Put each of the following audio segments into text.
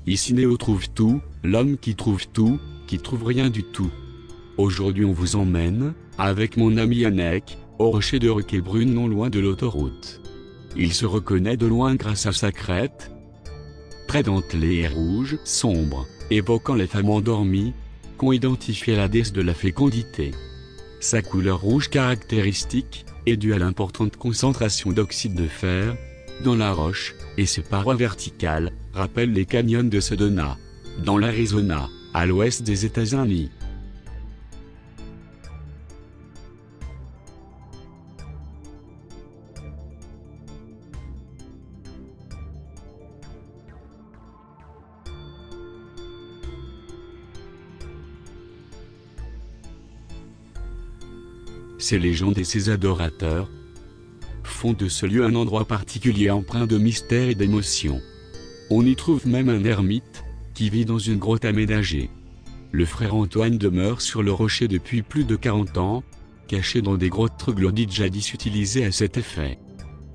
Ici Néo trouve tout, l'homme qui trouve rien du tout. Aujourd'hui on vous emmène, avec mon ami Yannick, au rocher de Roquebrune non loin de l'autoroute. Il se reconnaît de loin grâce à sa crête, très dentelée et rouge, sombre, évoquant les femmes endormies, qu'ont identifié la déesse de la fécondité. Sa couleur rouge caractéristique est due à l'importante concentration d'oxyde de fer dans la roche, et ses parois verticales rappellent les canyons de Sedona, dans l'Arizona, à l'ouest des États-Unis. Ses légendes et ses adorateurs font de ce lieu un endroit particulier empreint de mystère et d'émotion. On y trouve même un ermite, qui vit dans une grotte aménagée. Le frère Antoine demeure sur le rocher depuis plus de 40 ans, caché dans des grottes troglodytes jadis utilisées à cet effet.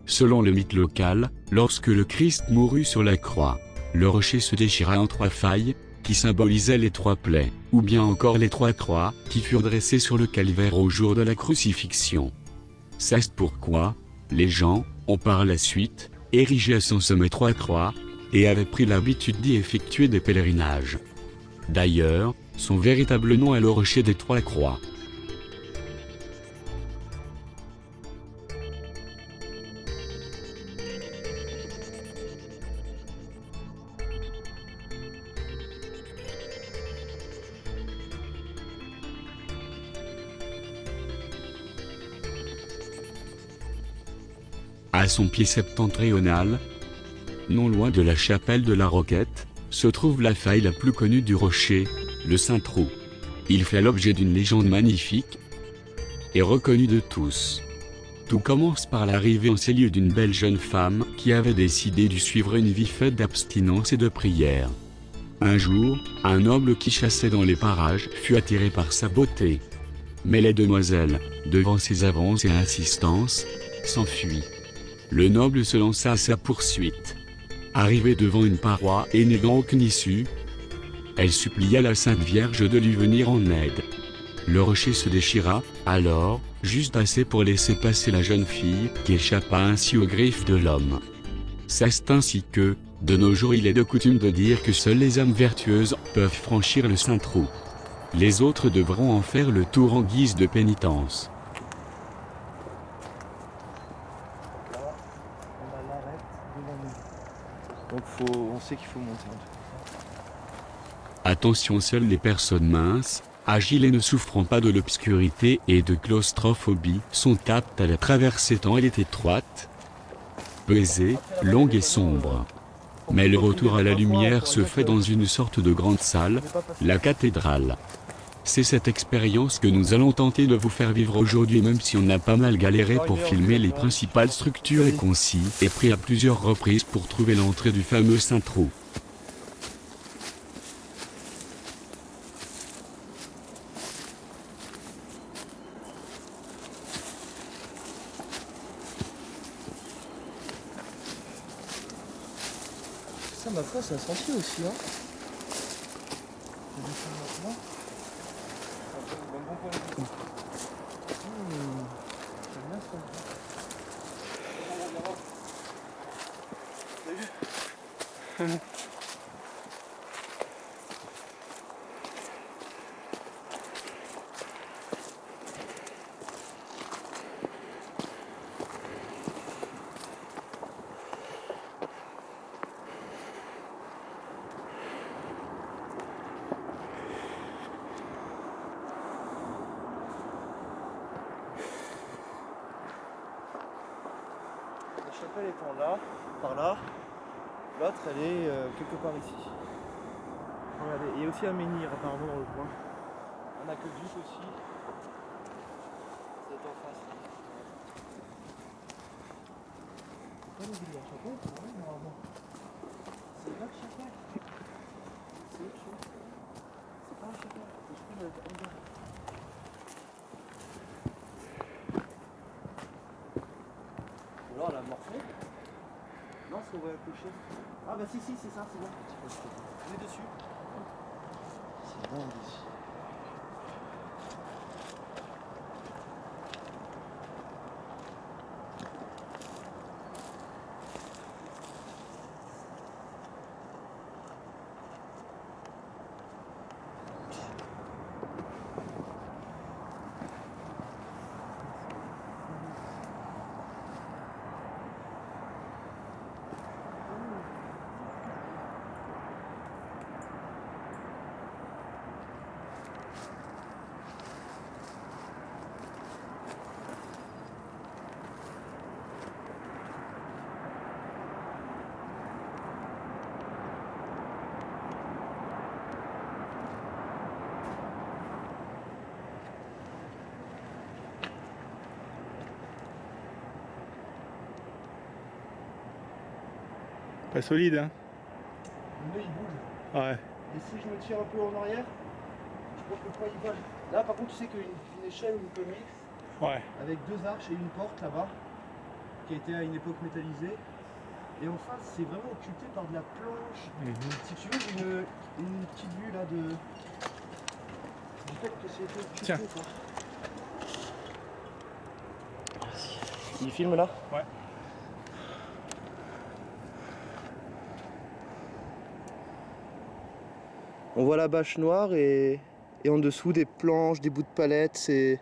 Selon le mythe local, lorsque le Christ mourut sur la croix, le rocher se déchira en 3 failles, qui symbolisaient les 3 plaies, ou bien encore les 3 croix, qui furent dressées sur le calvaire au jour de la crucifixion. C'est pourquoi les gens ont par la suite érigé à son sommet 3 croix, et avaient pris l'habitude d'y effectuer des pèlerinages. D'ailleurs, son véritable nom est le rocher des 3 croix. À son pied septentrional, non loin de la chapelle de la Roquette, se trouve la faille la plus connue du rocher, le Saint-Trou. Il fait l'objet d'une légende magnifique et reconnue de tous. Tout commence par l'arrivée en ces lieux d'une belle jeune femme qui avait décidé de suivre une vie faite d'abstinence et de prière. Un jour, un noble qui chassait dans les parages fut attiré par sa beauté. Mais les demoiselles, devant ses avances et insistances, s'enfuient. Le noble se lança à sa poursuite. Arrivé devant une paroi et n'ayant aucune issue, elle supplia la Sainte Vierge de lui venir en aide. Le rocher se déchira, alors, juste assez pour laisser passer la jeune fille, qui échappa ainsi aux griffes de l'homme. C'est ainsi que, de nos jours il est de coutume de dire que seules les âmes vertueuses peuvent franchir le Saint-Trou. Les autres devront en faire le tour en guise de pénitence. Donc on sait qu'il faut monter en tout cas. Attention, seules les personnes minces, agiles et ne souffrant pas de l'obscurité et de claustrophobie sont aptes à la traverser tant elle est étroite, pesée, longue et sombre. Mais le retour à la lumière se fait dans une sorte de grande salle, la cathédrale. C'est cette expérience que nous allons tenter de vous faire vivre aujourd'hui, même si on a pas mal galéré pour filmer les principales structures et concis, et pris à plusieurs reprises pour trouver l'entrée du fameux Saint-Trou. Ça, ma foi, c'est un sentier aussi, hein. J'aime bien ça. La chapelle étant là, par là, l'autre elle est quelque part ici. Regardez, il y a aussi un menhir apparemment dans le coin. Un aqueduc aussi. C'est en face. C'est pas le ville de la chapelle, c'est vrai normalement. C'est là la chapelle. C'est autre chose. C'est pas la chapelle. Je trouve qu'elle est en bas. Ou alors elle a morflé. Non, c'est on voit un clocher. Ah bah si, c'est ça, c'est bon. On est dessus. C'est bon, ici. Pas solide, hein? Le nœud il bouge. Ouais. Et si je me tire un peu en arrière, je pense que le poids il vole. Là par contre tu sais qu'une échelle ou une comics Ouais. avec deux arches et une porte là-bas, qui a été à une époque métallisée. Et en face c'est vraiment occulté par de la planche. Si tu veux j'ai une petite vue là de... du fait que c'était occulté. Tiens. Quoi. Il filme là? Ouais. On voit la bâche noire et en dessous des planches, des bouts de palette, c'est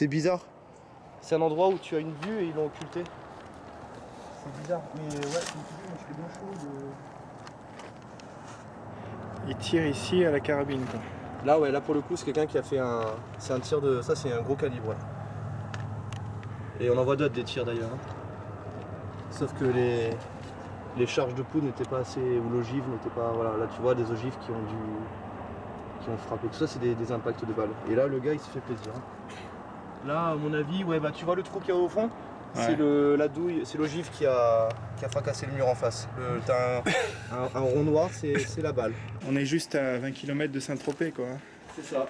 bizarre. C'est un endroit où tu as une vue et ils l'ont occulté. C'est bizarre, mais ouais, comme tu dis, moi je fais bien chaud de... Il tire ici à la carabine, quoi. Là ouais, là pour le coup c'est quelqu'un qui a fait un... C'est un tir de... Ça c'est un gros calibre, ouais. Et on en voit d'autres des tirs d'ailleurs. Hein. Sauf que les charges de poudre n'étaient pas assez, ou l'ogive n'était pas, voilà, là tu vois des ogives qui ont frappé, tout ça c'est des impacts de balles. Et là le gars il se fait plaisir. Là à mon avis, ouais bah tu vois le trou qu'il y a au fond, c'est la douille, c'est l'ogive qui a fracassé le mur en face. T'as un rond noir, c'est la balle. On est juste à 20 km de Saint-Tropez, quoi. C'est ça.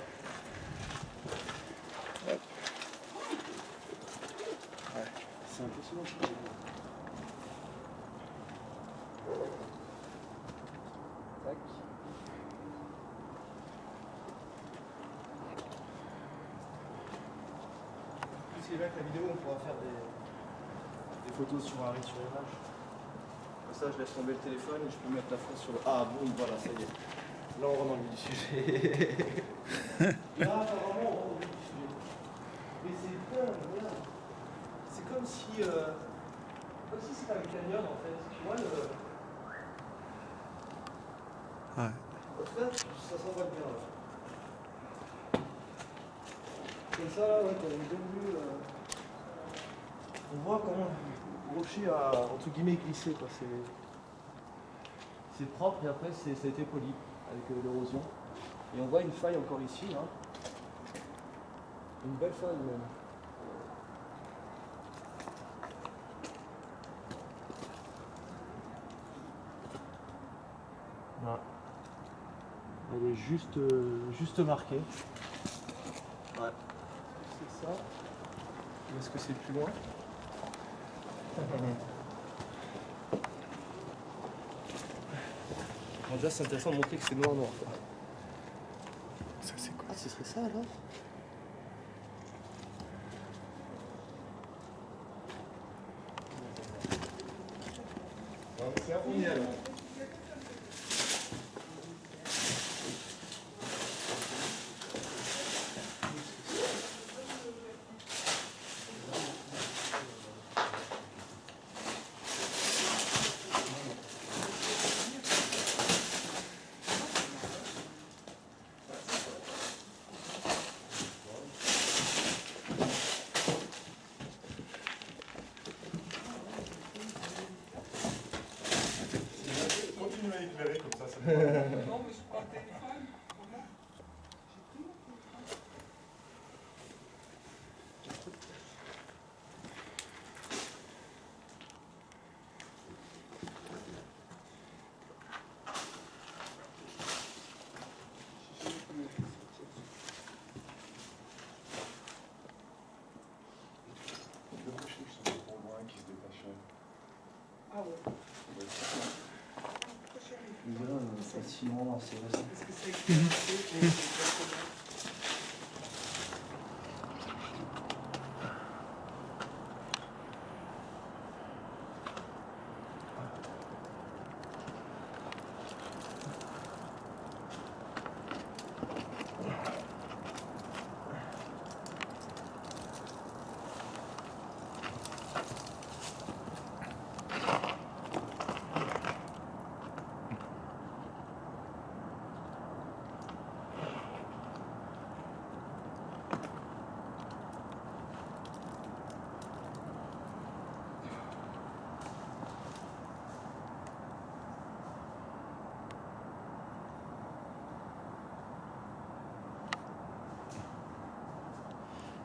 C'est impressionnant. Tac. C'est là que la vidéo on pourra faire des photos sur un rythme sur image. Comme ça je laisse tomber le téléphone et je peux mettre la phrase sur le... Ah boum, voilà, ça y est. Là on rentre dans le vif du sujet. Là apparemment on rentre dans le vif du sujet. Mais c'est dingue, regarde. C'est comme si c'était un canyon en fait. Tu vois le... Ouais. En tout cas, ça s'envoie bien là. Comme ça là, ouais, t'as une bonne vue. On voit comment le rocher a entre guillemets glissé quoi. C'est propre et après ça a été poli avec l'érosion. Et on voit une faille encore ici là. Une belle faille même. Voilà. Elle est juste marquée. Ouais. C'est ça. Ou est-ce que c'est plus loin? Bon, déjà c'est intéressant de montrer que c'est noir. Quoi. Ça, c'est quoi? Ah, ce serait ça alors? On y est alors. Continue à éclairer comme ça, c'est bon. Non, mais je prends le téléphone. Comment? Le rocher, je sens trop loin qui se détache. Ah ouais. Sinon, c'est vas-y. Qu'est-ce que c'est que exactement?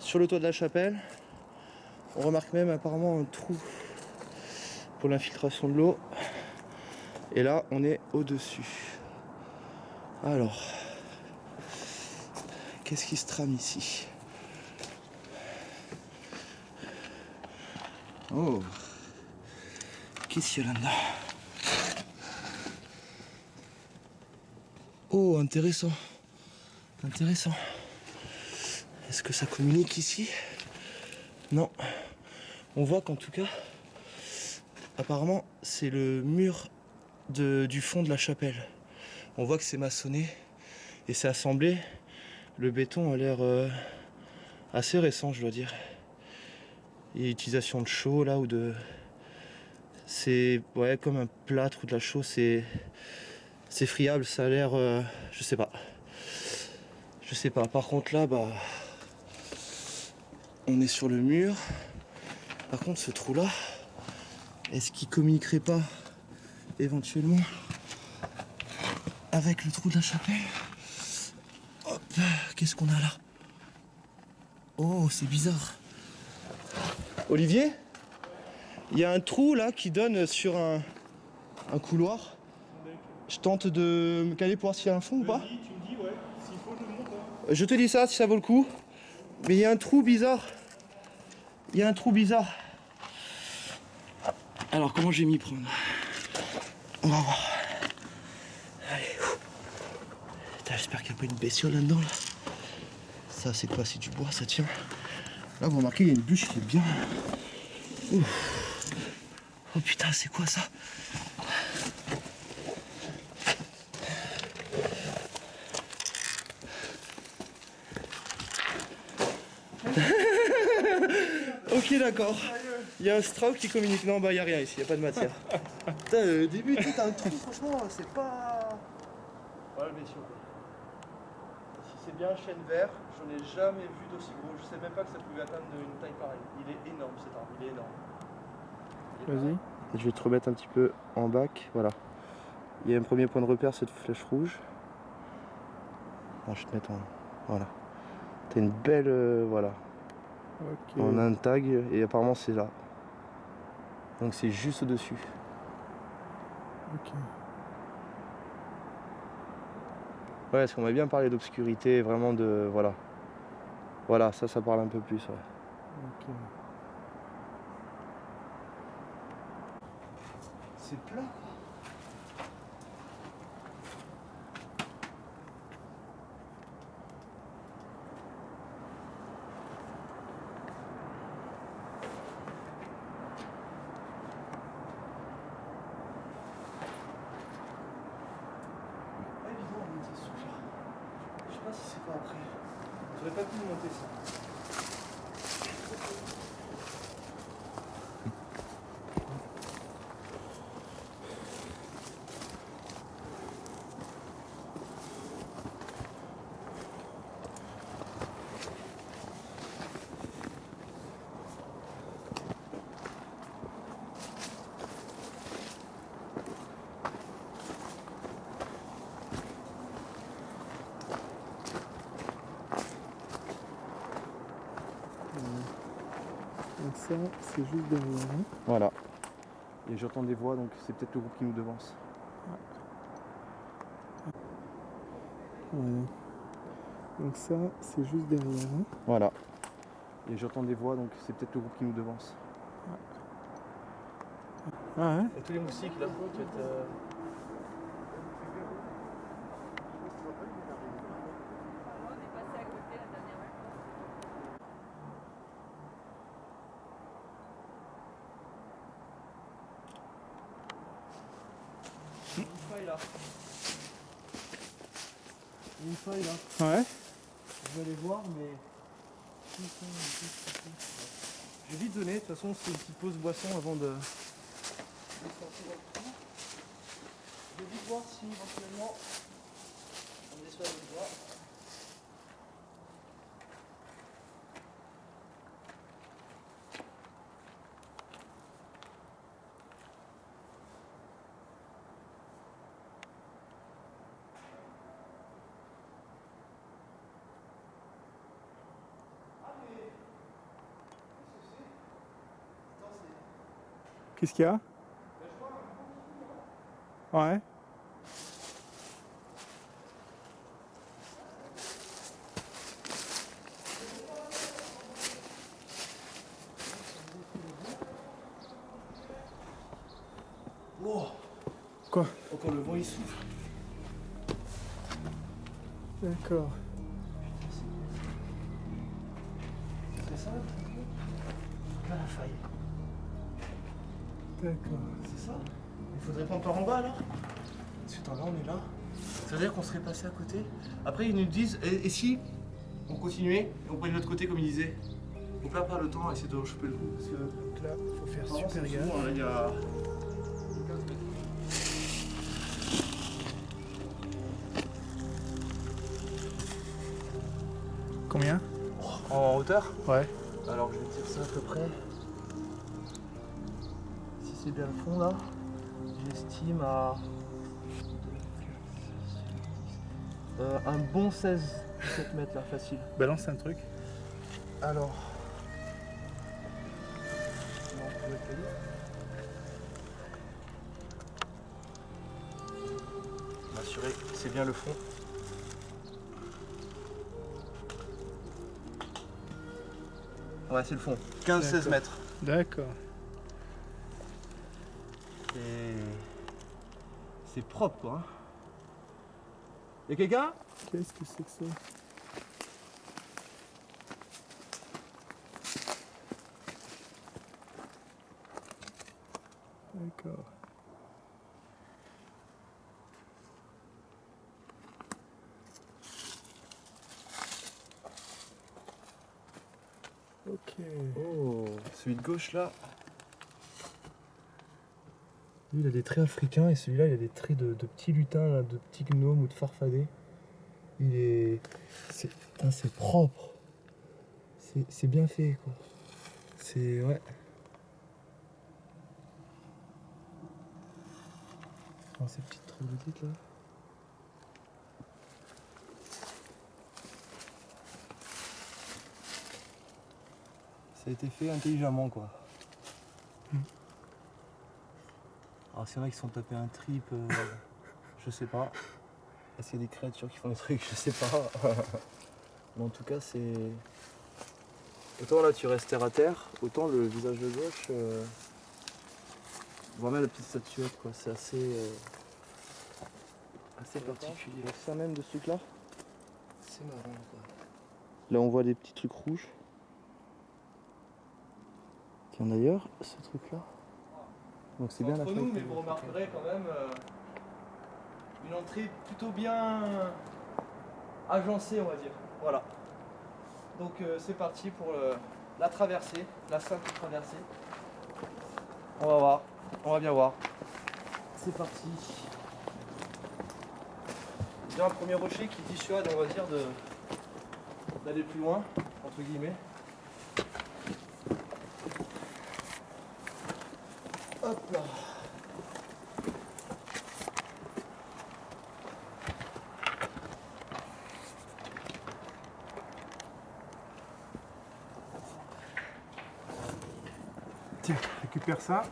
Sur le toit de la chapelle, on remarque même apparemment un trou pour l'infiltration de l'eau. Et là, on est au-dessus. Alors, qu'est-ce qui se trame ici? Oh, qu'est-ce qu'il y a là-dedans? Oh, intéressant. Intéressant. Est-ce que ça communique ici? Non. On voit qu'en tout cas, apparemment, c'est le mur du fond de la chapelle. On voit que c'est maçonné et c'est assemblé. Le béton a l'air assez récent, je dois dire. Il y a utilisation de chaux là ou de... C'est ouais, comme un plâtre ou de la chaux, c'est friable, ça a l'air... je sais pas. Je sais pas. Par contre là, bah... on est sur le mur. Par contre, ce trou-là, est-ce qu'il communiquerait pas éventuellement avec le trou de la chapelle? Hop, qu'est-ce qu'on a là? Oh, c'est bizarre. Olivier, il y a un trou là qui donne sur un couloir. Je tente de me caler pour voir s'il y a un fond ou pas. Tu me dis, ouais, s'il faut, je monte. Je te dis ça si ça vaut le coup. Mais il y a un trou bizarre. Il y a un trou bizarre. Alors comment je vais m'y prendre? On va voir. Allez. Putain, j'espère qu'il n'y a pas une bestiole là-dedans là. Ça c'est quoi? C'est du bois, ça tient. Là vous remarquez, il y a une bûche qui est bien. Ouf. Oh putain, c'est quoi ça? Ok, d'accord. Il y a un Strauss qui communique. Non, bah, il n'y a rien ici, il n'y a pas de matière. Putain, le début, t'as un trou, franchement, c'est pas. Voilà, bien sûr. Si c'est bien un chêne vert, j'en ai jamais vu d'aussi gros. Je sais même pas que ça pouvait atteindre une taille pareille. Il est énorme cet arbre, il est énorme. Vas-y. Je vais te remettre un petit peu en bac, voilà. Il y a un premier point de repère, cette flèche rouge. Alors, je vais te mettre en. Voilà. T'as une belle. Voilà. Ok. On a un tag et apparemment c'est là. Donc c'est juste au-dessus. Ok. Ouais, parce qu'on m'a bien parlé d'obscurité, vraiment de. Voilà. Voilà, ça parle un peu plus, ouais. Ok. C'est plat. Je sais pas si c'est pas après. J'aurais pas pu monter ça. Donc ça, c'est juste derrière. Hein. Voilà. Et j'entends des voix, donc c'est peut-être le groupe qui nous devance. Ouais. Donc ça, c'est juste derrière. Hein. Voilà. Et j'entends des voix, donc c'est peut-être le groupe qui nous devance. Ah ouais. Et tous les moustiques là, peut-être. faille là. Il y a une faille là. Ouais. Je vais aller voir, mais. Je vais vite donner, de toute façon, c'est une petite pause boisson avant de. Je vais vite voir si éventuellement on est sur la voie. Qu'est-ce qu'il y a? Ouais. Wow. Quoi? Encore le vent il souffle. D'accord. C'est ça là la faille. D'accord. C'est ça. Il faudrait prendre par en bas alors. Parce que attends, là on est là. Ça veut dire qu'on serait passé à côté. Après ils nous disent, et si on continuait et on prenait de l'autre côté comme ils disaient. On perd pas le temps à essayer de choper le coup. Parce que Donc là, il faut faire apparemment, super c'est gaffe. souvent, là, il y a. Combien? En hauteur. Ouais. Alors je vais dire ça à peu près. Si c'est bien le fond là, j'estime à un bon 16-17 mètres là, facile. Balance un truc. Alors. Non, on peut être m'assurer que c'est bien le fond. Ouais, c'est le fond. 15-16 D'accord. mètres. D'accord. Et c'est propre quoi. Hein. Y'a quelqu'un? Qu'est-ce que c'est que ça? D'accord. Ok. Oh, celui de gauche là. Lui il a des traits africains et celui-là il a des traits de petits lutins, là, de petits gnomes ou de farfadets. Il est. C'est propre. C'est bien fait quoi. C'est. Ouais. Oh, ces petites troglodytes là. Ça a été fait intelligemment quoi. Alors c'est vrai qu'ils sont tapés un trip, je sais pas. Est-ce qu'il y a des créatures qui font des trucs, je sais pas. Mais en tout cas c'est. Autant là tu restes terre à terre, autant le visage de gauche. Vraiment la petite statuette quoi, c'est assez. Assez particulier. Ça même de ce truc là. C'est marrant quoi. Là on voit des petits trucs rouges. Tiens d'ailleurs, ce truc là. Donc c'est bien la Entre feuille nous, mais que- vous remarquerez quand même une entrée plutôt bien agencée, on va dire. Voilà. Donc c'est parti pour la traversée, la simple traversée. On va voir, on va bien voir. C'est parti. Il y a un premier rocher qui dissuade, on va dire, d'aller plus loin, entre guillemets. Hop là. Tiens, récupère ça.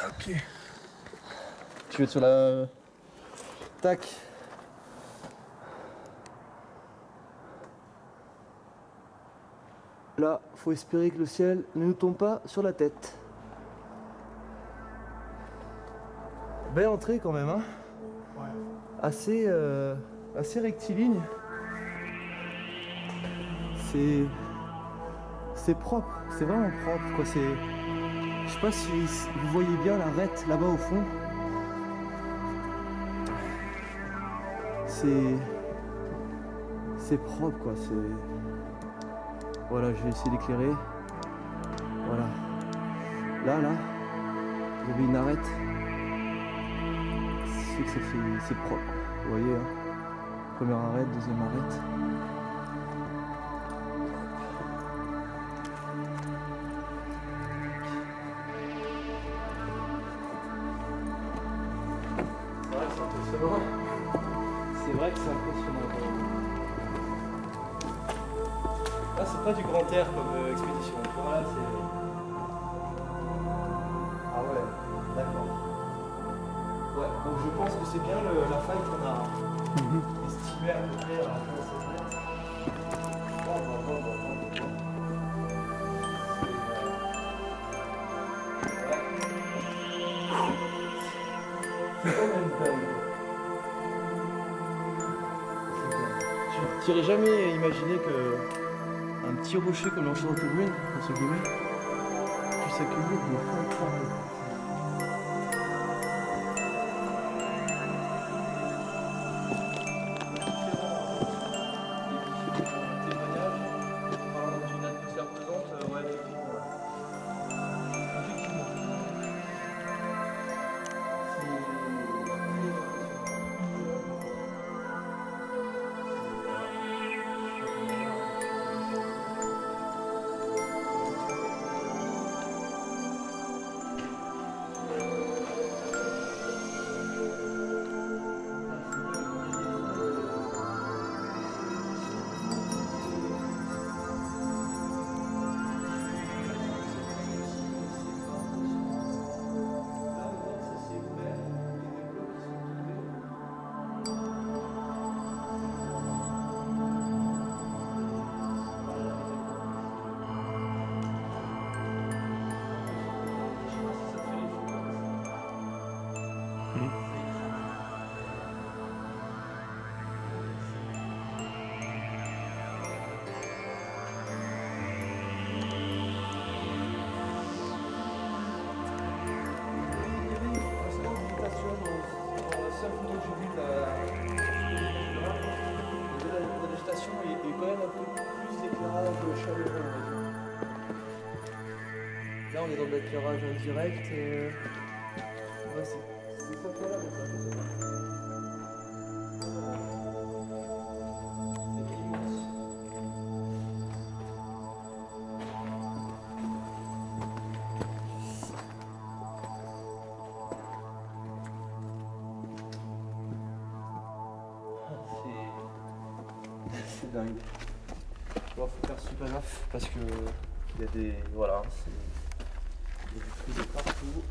Ok. Tu veux être sur la. Tac. Là, faut espérer que le ciel ne nous tombe pas sur la tête. Belle entrée quand même, hein. Ouais. Assez, assez rectiligne. C'est propre, c'est vraiment propre quoi. C'est, je Je sais pas si vous voyez bien l'arête là-bas au fond. C'est propre quoi, voilà, je vais essayer d'éclairer. Voilà. Là, vous avez une arête. C'est que c'est propre. Vous voyez, hein. Première arête, deuxième arête. C'est vrai que c'est impressionnant. Là, c'est pas du grand air comme expédition. Voilà, c'est. Ah ouais, d'accord. Ouais, donc je pense que c'est bien la faille qu'on a estimée à peu près à 15 mètres. C'est quand même dingue. Tu n'aurais jamais imaginé que un petit rocher comme l'Enchanted Green, entre guillemets, puisse accueillir des fins pareilles. Là on est dans de l'éclairage indirect. Ouais, c'est pas toi là, mais ça, je sais pas. C'est immense. C'est dingue. Bon, faut faire super gaffe parce que il y a des. Voilà, il y a des trucs de partout.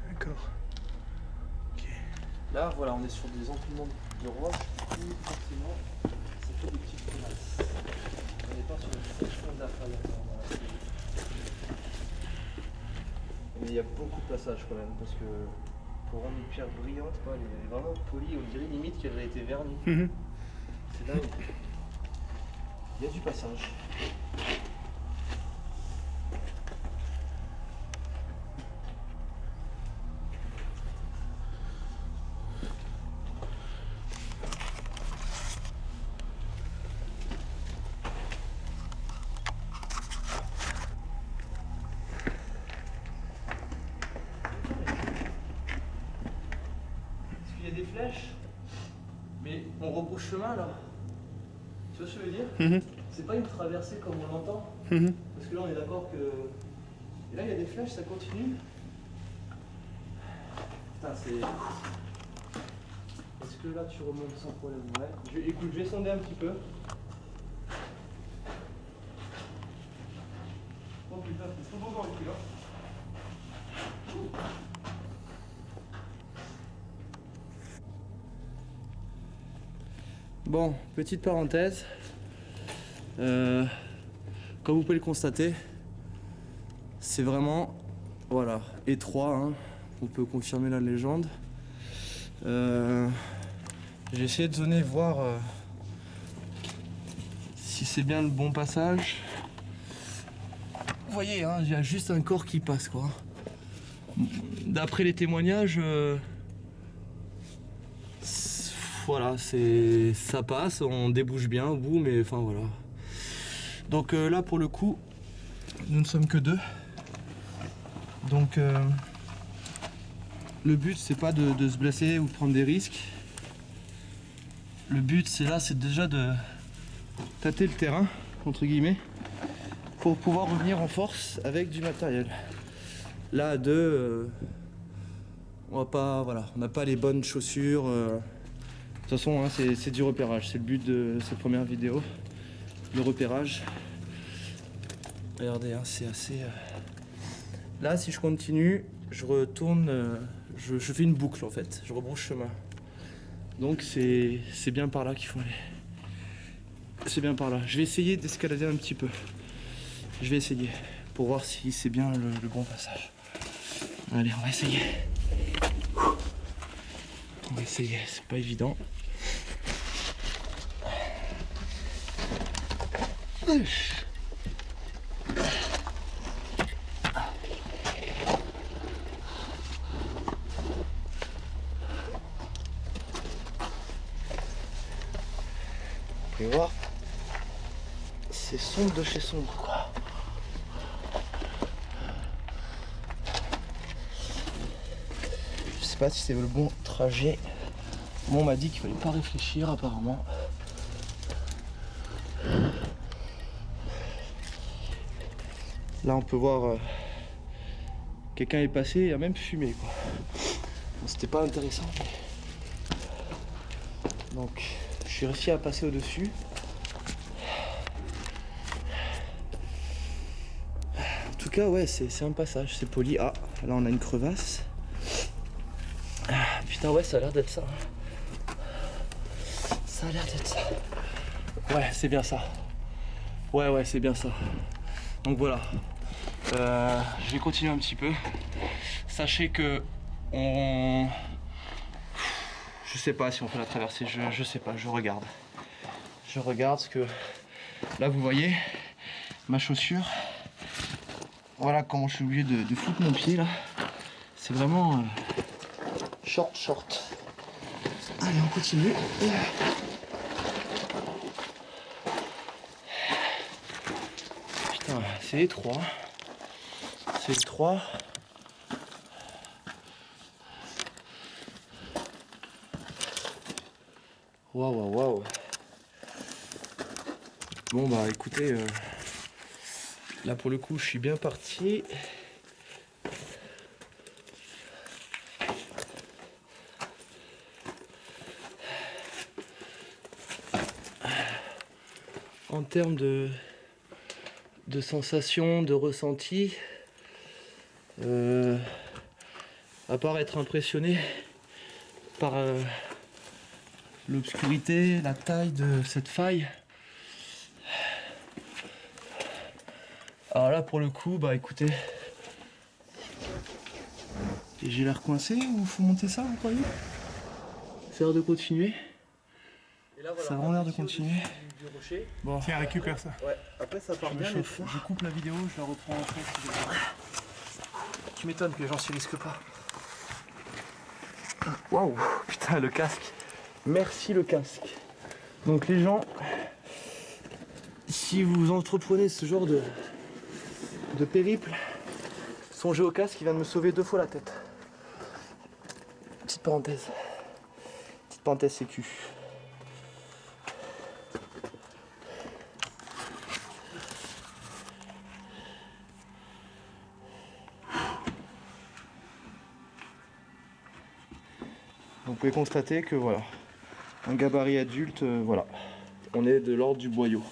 D'accord. Ok. Là, voilà, on est sur des empilements de roches. Tout forcément, ça fait des petites crevasses. On n'est pas sur une section de la faille. Mais il y a beaucoup de passages quand même, parce que pour rendre une pierre brillante, quoi, elle est vraiment polie, on dirait limite qu'elle a été vernie. C'est dingue. Il y a du passage. Des flèches, mais on rebrousse chemin là. Tu vois ce que je veux dire? C'est pas une traversée comme on l'entend. Parce que là on est d'accord que. Et là il y a des flèches, ça continue. Putain, c'est. Est-ce que là tu remontes sans problème? Ouais. Écoute, je vais sonder un petit peu. Oh putain, c'est trop beau dans le cul là. Bon, petite parenthèse, comme vous pouvez le constater, C'est vraiment, voilà, étroit, hein. On peut confirmer la légende. J'ai essayé de zoner, voir si c'est bien le bon passage. Vous voyez, hein, il y a juste un corps qui passe, quoi. D'après les témoignages, voilà, ça passe, on débouche bien au bout, mais enfin voilà. Donc là, pour le coup, nous ne sommes que deux. Donc le but, c'est pas de se blesser ou de prendre des risques. Le but, c'est déjà de tâter le terrain, entre guillemets, pour pouvoir revenir en force avec du matériel. Là, à deux, on va pas, voilà, on n'a pas les bonnes chaussures. De toute façon, hein, c'est du repérage. C'est le but de cette première vidéo, le repérage. Regardez, hein, c'est assez. Là, si je continue, je retourne, je fais une boucle en fait. Je rebrouche chemin. Donc c'est bien par là qu'il faut aller. C'est bien par là. Je vais essayer d'escalader un petit peu. Je vais essayer pour voir si c'est bien le bon passage. Allez, on va essayer. On va essayer, c'est pas évident. Vous pouvez voir, c'est sombre de chez sombre, quoi. Je sais pas si c'est le bon trajet. Bon, on m'a dit qu'il fallait pas réfléchir apparemment. Là, on peut voir quelqu'un est passé et a même fumé, quoi. Bon, c'était pas intéressant. Donc, je suis réussi à passer au-dessus. En tout cas, ouais, c'est un passage, c'est poli. Ah, là, on a une crevasse. Ah, putain, ouais, ça a l'air d'être ça. Ça a l'air d'être ça. Ouais, c'est bien ça. Ouais, c'est bien ça. Donc voilà. Je vais continuer un petit peu. Sachez que je sais pas si on fait la traversée. Je sais pas. Je regarde. Je regarde ce que. Là, vous voyez ma chaussure. Voilà comment je suis obligé de foutre mon pied là. C'est vraiment short. Allez, on continue. Putain, c'est étroit. C'est étroit. Waouh. Bon bah écoutez, là pour le coup je suis bien parti. En termes de sensations, de ressentis, à part être impressionné par l'obscurité, la taille de cette faille. Alors là pour le coup, bah écoutez, et j'ai l'air coincé ou faut monter ça, vous croyez? C'est l'heure de continuer. Et là, voilà, ça a vraiment l'air de continuer. Du rocher. Bon. Tiens, récupère ça. Ouais, après ça part bien. Je coupe la vidéo, je la reprends après. Tu m'étonnes que les gens s'y risquent pas. Waouh, putain, le casque. Merci le casque. Donc les gens, si vous entreprenez ce genre de périple, songez au casque qui vient de me sauver 2 fois la tête. Petite parenthèse sécu. Vous pouvez constater que voilà, un gabarit adulte, voilà, on est de l'ordre du boyau.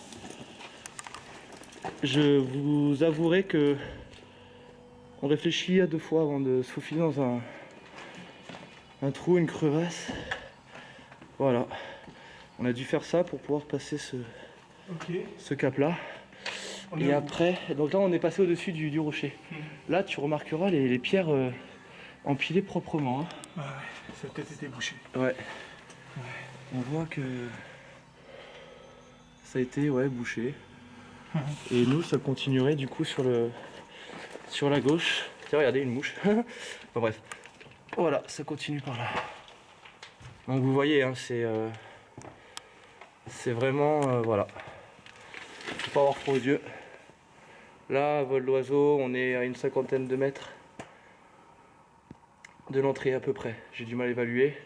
Je vous avouerai que on réfléchit à 2 fois avant de se faufiler dans un trou, une crevasse. Voilà, on a dû faire ça pour pouvoir passer ce cap là. Et après, donc là on est passé au-dessus du rocher. Là tu remarqueras les pierres empilées proprement. Hein. Ouais, ça a peut-être été bouché. Ouais. On voit que ça a été bouché. Et nous ça continuerait du coup sur la gauche. Tiens regardez une mouche. Enfin bref. Voilà, ça continue par là. Donc vous voyez, hein, c'est vraiment voilà. Faut pas avoir froid aux yeux. Là, vol d'oiseau, on est à une 50aine de mètres de l'entrée à peu près. J'ai du mal à évaluer.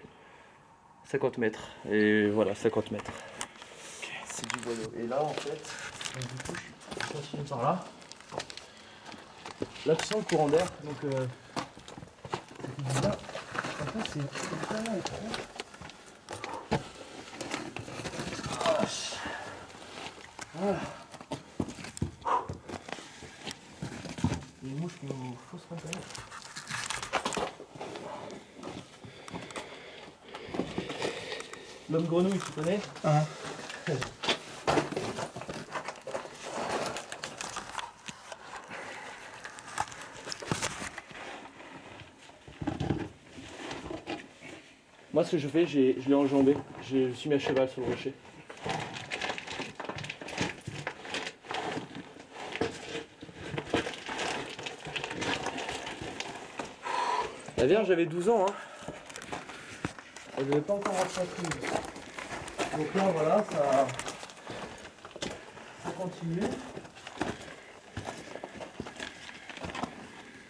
50 mètres. Et voilà, 50 mètres. Okay. C'est du vol d'eau. Et là, en fait, donc, du coup, je continue par là. Là, tu sens le courant d'air. Donc, là, en fait, c'est vraiment étrange. Voilà. Les mouches qui nous faussent pas quand même. L'homme grenouille, tu connais? Ah. Moi, ce que je fais, je l'ai enjambé. Je me suis mis à cheval sur le rocher. La Vierge avait 12 ans, hein. Elle devait pas encore rentrer. Donc là, voilà, ça continue.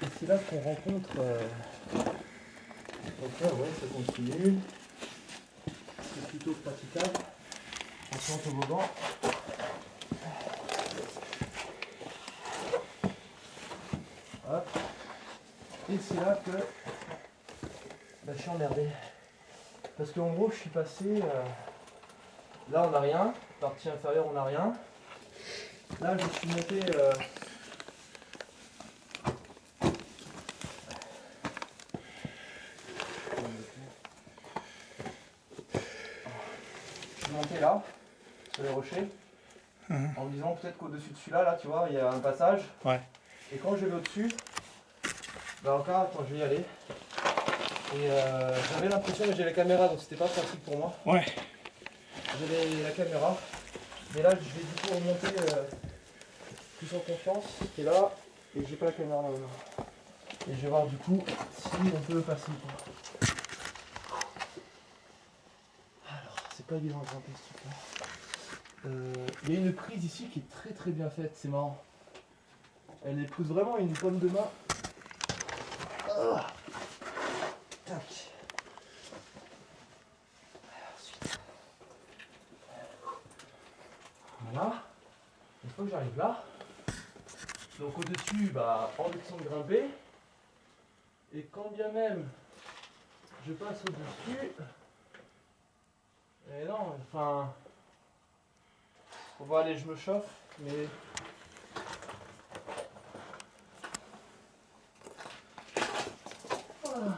Et c'est là qu'on rencontre. Donc là, ouais, ça continue. C'est plutôt praticable. Attention au toboggan. Hop. Et c'est là que je suis emmerdé. Parce qu'en gros, je suis passé. Là, on n'a rien. Partie inférieure, on n'a rien. Là, je suis monté. Je suis monté là, sur les rochers, en me disant peut-être qu'au-dessus de celui-là, là, tu vois, il y a un passage. Ouais. Et quand je vais au-dessus, bah encore, attends, je vais y aller. Et j'avais l'impression que j'ai la caméra, donc c'était pas pratique pour moi. Ouais. J'avais la caméra. Mais là, je vais du coup remonter plus en confiance. Et là, et j'ai pas la caméra là. Et je vais voir du coup si on peut passer ou pas. Alors, c'est pas évident de grimper ce truc là. Il y a une prise ici qui est très très bien faite, c'est marrant. Elle épouse vraiment une pomme de main. Ah. Tac. Ensuite. Voilà. Une fois que j'arrive là, donc au-dessus, bah, en option de grimper. Et quand bien même je passe au-dessus, et non, enfin, on va aller, je me chauffe, mais voilà.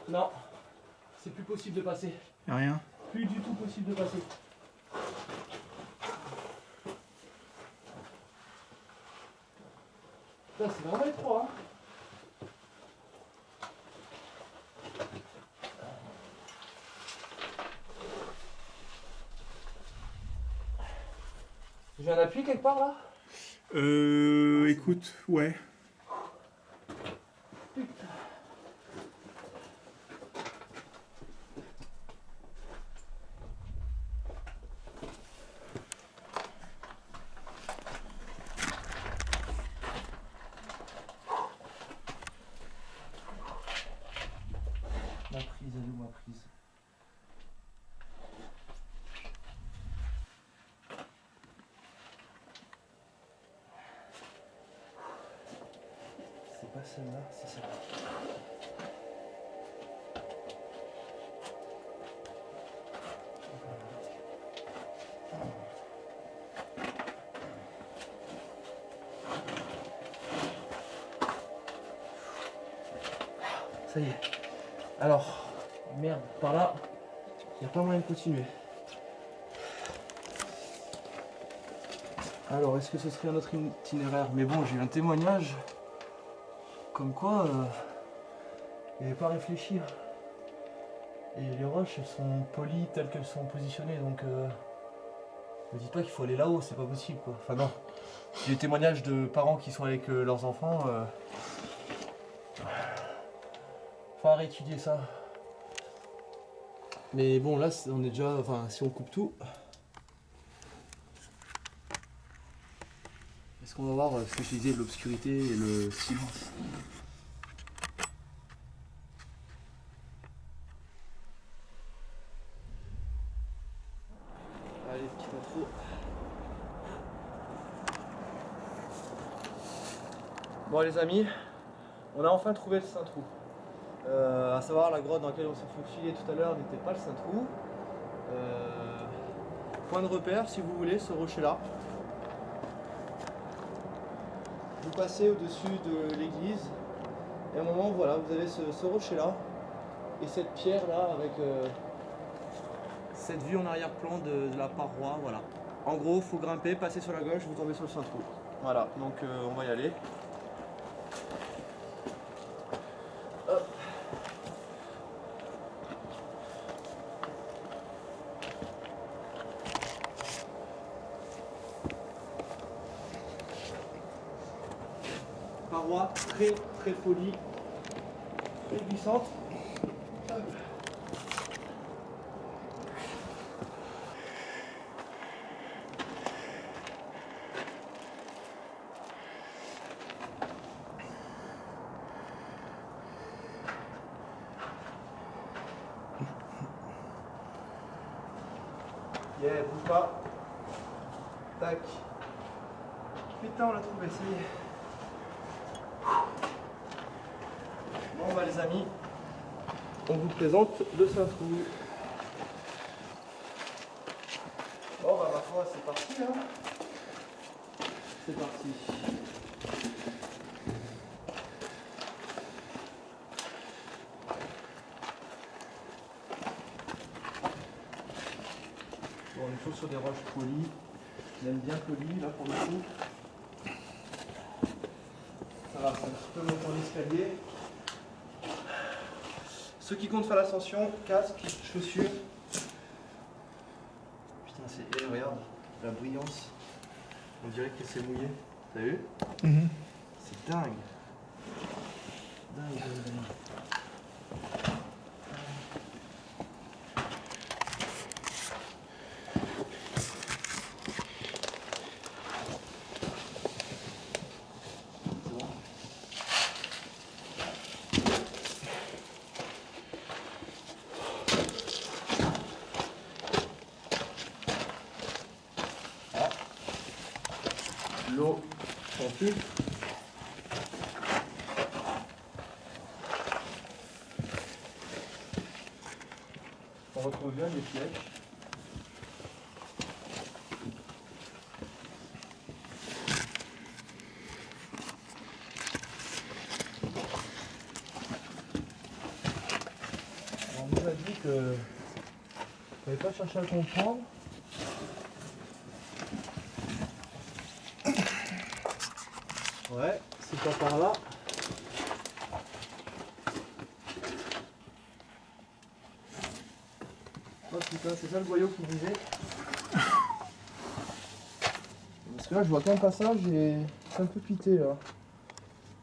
Non, c'est plus possible de passer. Y'a rien. Plus du tout possible de passer. Là, c'est vraiment étroit. Hein. J'ai un appui quelque part là? Écoute, ouais. Ma prise, elle est où ma prise? C'est pas celle-là, c'est celle-là. Ça y est. Alors, merde, par là, il n'y a pas moyen de continuer. Alors, est-ce que ce serait un autre itinéraire? Mais bon, j'ai eu un témoignage comme quoi il n'avait pas réfléchi. Et les roches, elles sont polies telles qu'elles sont positionnées, donc ne dites pas qu'il faut aller là-haut, c'est pas possible quoi. Enfin non. J'ai des témoignages de parents qui sont avec leurs enfants. Faut réétudier ça. Mais bon là on est déjà. Enfin si on coupe tout. Est-ce qu'on va voir ce que je disais, l'obscurité et le silence? Allez, petite intro. Bon les amis, on a enfin trouvé le Saint-Trou. À savoir la grotte dans laquelle on s'est faufilé tout à l'heure n'était pas le Saint-Trou. Point de repère si vous voulez, ce rocher là. Vous passez au-dessus de l'église et à un moment voilà, vous avez ce rocher là et cette pierre là avec cette vue en arrière-plan de la paroi, voilà. En gros, faut grimper, passer sur la gauche, vous tombez sur le Saint-Trou. Voilà, donc on va y aller. Hop. Paroi très polie, très glissante. Hop. Yeah, bouge pas. Tac. Putain, on l'a trouvé, ça y est. Bon bah les amis, on vous présente le Saint-Trou. Bon bah ma foi, c'est parti hein. C'est parti. Bon, on est toujours sur des roches polies. Il aime bien polies là pour le coup. Ça va, c'est un petit peu monter en escalier. Ceux qui comptent faire l'ascension, casque, chaussures. Putain, c'est. Regarde, la brillance. On dirait que c'est mouillé. T'as vu? C'est dingue. Dingue. L'eau en filtre. On retrouve bien les pièges. On nous a dit que ne fallait pas chercher à comprendre. Ouais, c'est pas par là. Oh putain, c'est ça le boyau qui disait. Parce que là, je vois qu'un passage et c'est un peu pité là.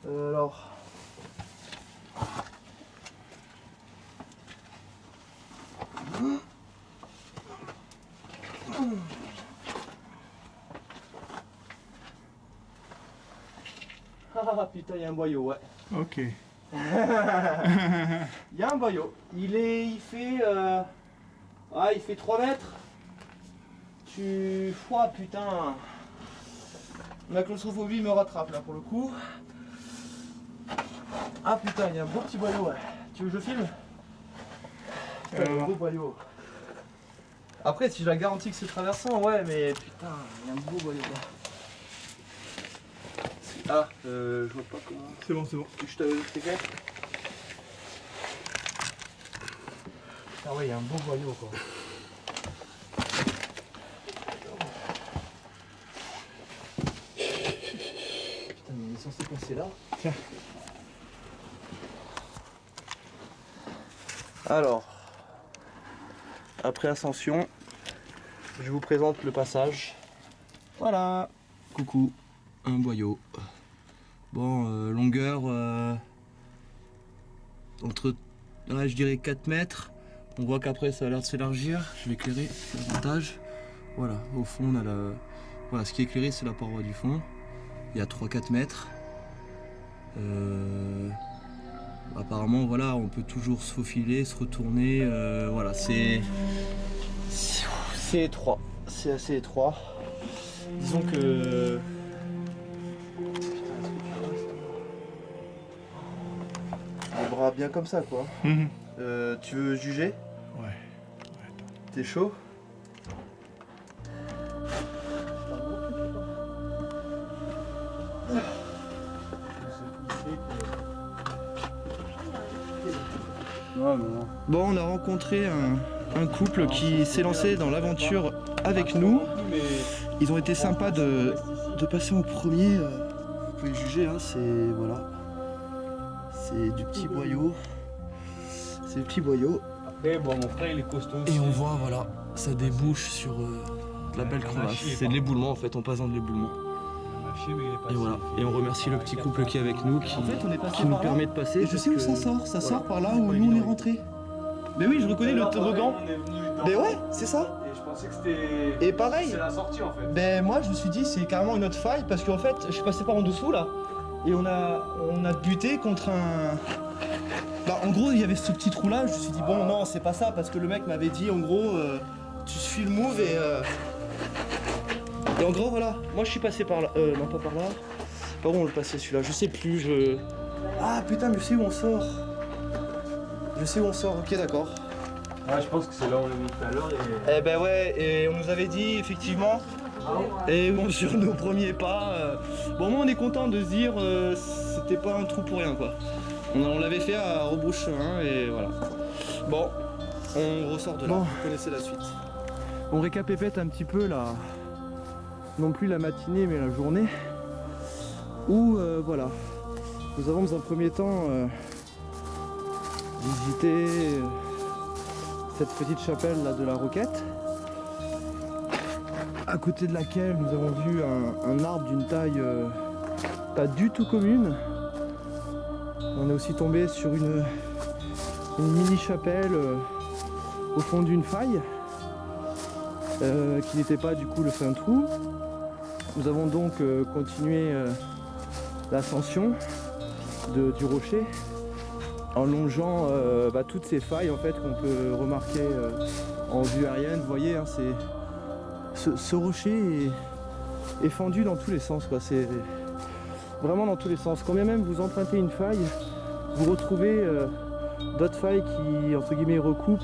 Alors. Ah putain, il y a un boyau, ouais. Ok. Il y a un boyau. Il fait il fait 3 mètres. Oh putain. Ma claustrophobie me rattrape là pour le coup. Ah putain, il y a un beau petit boyau, ouais. Tu veux que je filme? Putain, il y a un beau boyau. Après, si je la garantis que c'est traversant, ouais, mais putain, il y a un beau boyau là. Ah, je vois pas comment. C'est bon, c'est bon. Je t'avais fait. Ah ouais, il y a un beau boyau quoi. Putain, mais il est censé passer là. Tiens. Alors, après ascension, je vous présente le passage. Voilà, coucou, un boyau. Bon, longueur entre, ouais, je dirais 4 mètres. On voit qu'après ça a l'air de s'élargir. Je vais éclairer davantage. Voilà, au fond on a la... Voilà, ce qui est éclairé c'est la paroi du fond. Il y a 3-4 mètres. Apparemment voilà, on peut toujours se faufiler, se retourner. Voilà, c'est étroit. C'est assez étroit. Disons que... Les bras bien comme ça quoi. Tu veux juger? Ouais. T'es chaud? Bon, on a rencontré un couple qui s'est lancé dans l'aventure avec nous. Ils ont été sympas de passer en premier. Vous pouvez juger, hein, c'est voilà. C'est du petit boyau. C'est le petit boyau. Après, bon, mon frère il est costaud aussi. Et on voit, voilà, ça débouche sur de la belle crevasse. C'est de l'éboulement en fait, on passe dans de l'éboulement. Et voilà, et on remercie le petit couple qui est avec nous, qui, qui nous permet de passer. Je sais où ça sort, ça sort par là où nous on est rentré. Mais oui, je reconnais le toboggan. Mais ouais, c'est ça. Et je pensais que c'était. Et pareil, C'est la sortie en fait. ben moi je me suis dit c'est carrément une autre faille parce qu'en fait je suis passé par en dessous là et on a buté contre un... Bah en gros il y avait ce petit trou là, je me suis dit bon non c'est pas ça parce que le mec m'avait dit en gros tu suis le move et en gros voilà, moi je suis passé par là, non pas par là, par où on le passait celui-là, je sais plus, Ah putain mais je sais où on sort. Je sais où on sort, ok d'accord. Ouais, je pense que c'est là où on l'a mis tout à l'heure. Eh ben ouais, et on nous avait dit effectivement, et bon sur nos premiers pas, bon moi on est content de se dire c'était pas un trou pour rien quoi. On l'avait fait à rebrouche chemin et voilà. Bon, on ressort de là, vous connaissez la suite. On récapépète un petit peu là, non plus la matinée mais la journée, où voilà, nous avons dans un premier temps visité cette petite chapelle là de la Roquette, à côté de laquelle nous avons vu un arbre d'une taille pas du tout commune. On est aussi tombé sur une mini chapelle au fond d'une faille qui n'était pas du coup le fin trou. Nous avons donc continué l'ascension du rocher en longeant toutes ces failles en fait qu'on peut remarquer en vue aérienne. Vous voyez, hein, ce rocher est fendu dans tous les sens, quoi. C'est vraiment dans tous les sens. Quand bien même vous empruntez une faille, vous retrouvez d'autres failles qui entre guillemets recoupent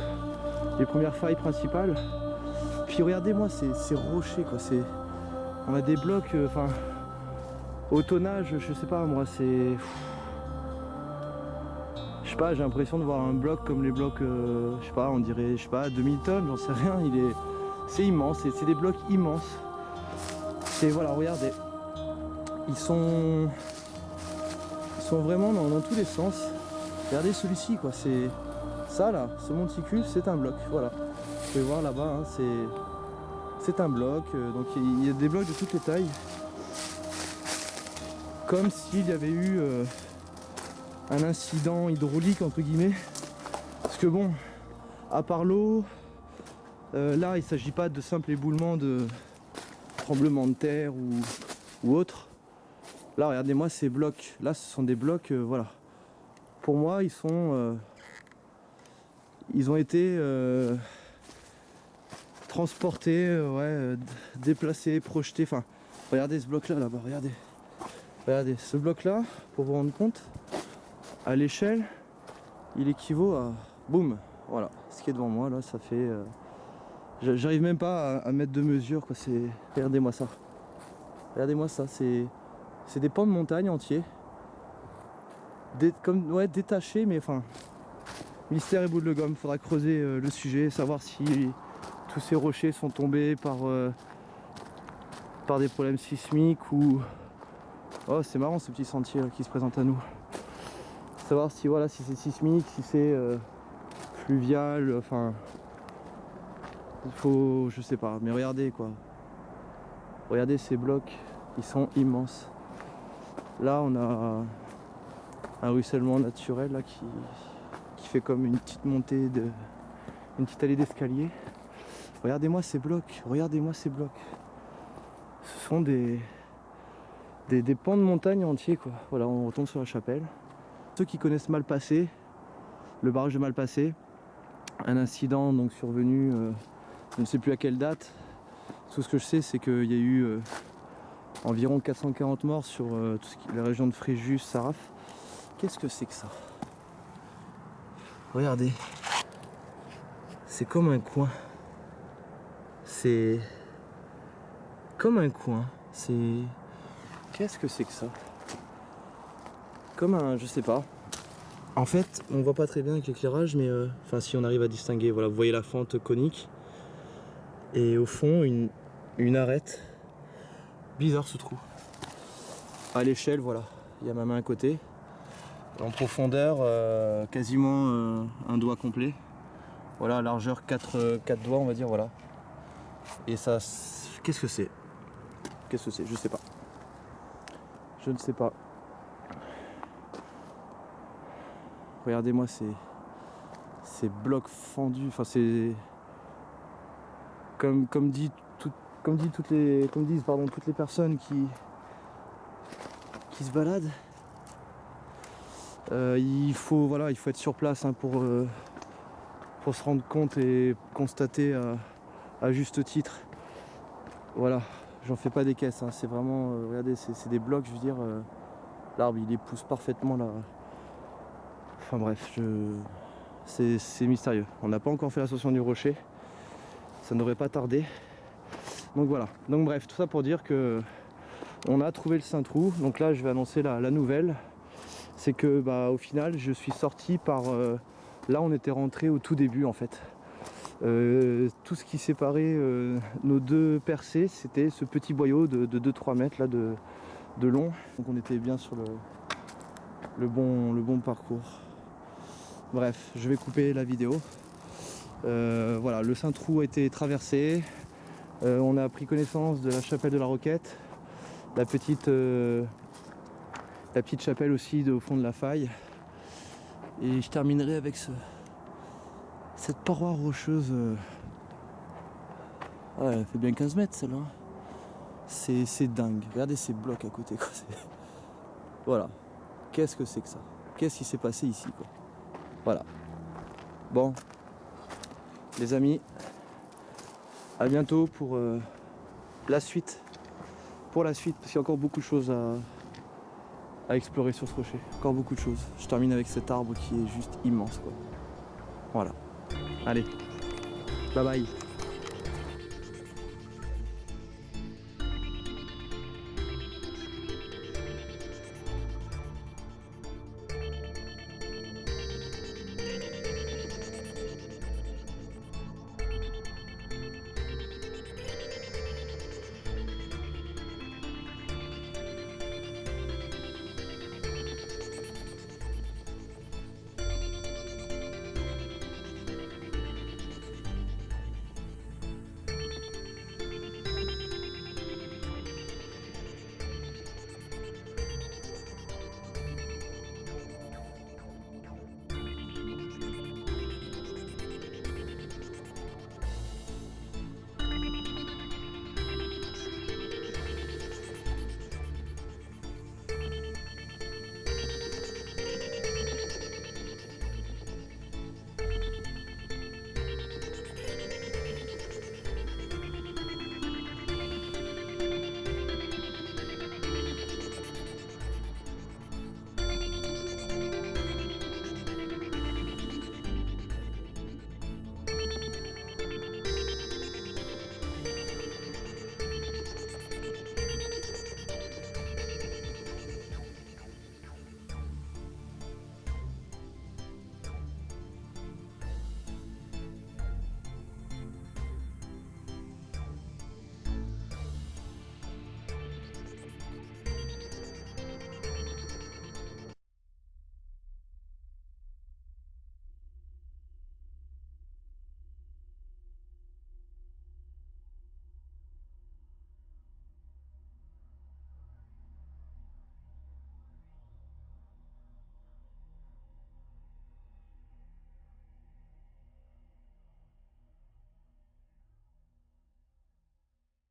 les premières failles principales. Puis regardez moi ces rochers quoi, on a des blocs, au tonnage, je sais pas moi, c'est... Je sais pas, j'ai l'impression de voir un bloc comme les blocs, je sais pas, on dirait, je sais pas, 2000 tonnes, j'en sais rien, c'est immense, c'est des blocs immenses. Et voilà, regardez, ils sont vraiment dans tous les sens. Regardez celui-ci quoi, c'est ça là, ce monticule, c'est un bloc, voilà. Vous pouvez voir là-bas, hein, c'est un bloc, donc il y a des blocs de toutes les tailles. Comme s'il y avait eu un incident hydraulique entre guillemets. Parce que bon, à part l'eau, là il ne s'agit pas de simple éboulement de tremblement de terre ou autre. Là regardez-moi ces blocs, là ce sont des blocs, voilà. Pour moi ils ont été transportés, déplacés, projetés, enfin regardez ce bloc là-bas, regardez ce bloc là, pour vous rendre compte, à l'échelle il équivaut à boum, voilà, ce qui est devant moi là, ça fait j'arrive même pas à mettre de mesure quoi, c'est, regardez-moi ça, c'est des pans de montagne entiers, comme détachés, mais enfin Mystère et bout de gomme, faudra creuser le sujet, savoir si tous ces rochers sont tombés par des problèmes sismiques ou... Oh, c'est marrant ce petit sentier là, qui se présente à nous. Savoir si voilà, si c'est sismique, si c'est fluvial, enfin... Il faut... je sais pas, mais regardez quoi. Regardez ces blocs, ils sont immenses. Là on a un ruissellement naturel là, qui fait comme une petite montée, une petite allée d'escalier. Regardez-moi ces blocs, regardez-moi ces blocs. Ce sont des pans de montagne entiers quoi. Voilà, on retombe sur la chapelle. Ceux qui connaissent Malpasset, le barrage de Malpasset, un incident donc survenu, je ne sais plus à quelle date. Tout ce que je sais, c'est qu'il y a eu environ 440 morts sur la région de Fréjus, Saraf. Qu'est-ce que c'est que ça? Regardez, c'est comme un coin. C'est comme un coin. C'est... Qu'est-ce que c'est que ça? Comme un... je sais pas. En fait, on voit pas très bien avec l'éclairage, mais enfin si on arrive à distinguer, voilà, vous voyez la fente conique. Et au fond, une arête. Bizarre ce trou. À l'échelle, voilà, il y a ma main à côté. En profondeur, quasiment un doigt complet. Voilà, largeur 4 doigts, on va dire, voilà. Et ça, qu'est-ce que c'est? Qu'est-ce que c'est? Je sais pas. Je ne sais pas. Regardez-moi ces blocs fendus. Enfin, c'est comme disent toutes les personnes qui se baladent. Il faut être sur place hein, pour se rendre compte et constater à juste titre. Voilà, j'en fais pas des caisses, hein, c'est vraiment, regardez, c'est des blocs, je veux dire, l'arbre il épouse parfaitement là. Enfin bref, c'est mystérieux. On n'a pas encore fait l'ascension du rocher, ça ne devrait pas tarder. Donc voilà, donc bref, tout ça pour dire que on a trouvé le Saint-Trou. Donc là je vais annoncer la nouvelle. C'est que bah, au final je suis sorti par... là on était rentré au tout début en fait. Tout ce qui séparait nos deux percées, c'était ce petit boyau de 2-3 mètres là, de long. Donc on était bien sur le bon parcours. Bref, je vais couper la vidéo. Voilà, le Saint-Trou a été traversé. On a pris connaissance de la chapelle de la Roquette. La petite chapelle aussi au fond de la faille. Et je terminerai avec cette paroi rocheuse. Ouais, elle fait bien 15 mètres celle-là. C'est dingue. Regardez ces blocs à côté quoi. Voilà. Qu'est-ce que c'est que ça? Qu'est-ce qui s'est passé ici quoi? Voilà. Bon. Les amis. À bientôt pour la suite. Pour la suite, parce qu'il y a encore beaucoup de choses à explorer sur ce rocher. Encore beaucoup de choses. Je termine avec cet arbre qui est juste immense quoi. Voilà. Allez. Bye bye.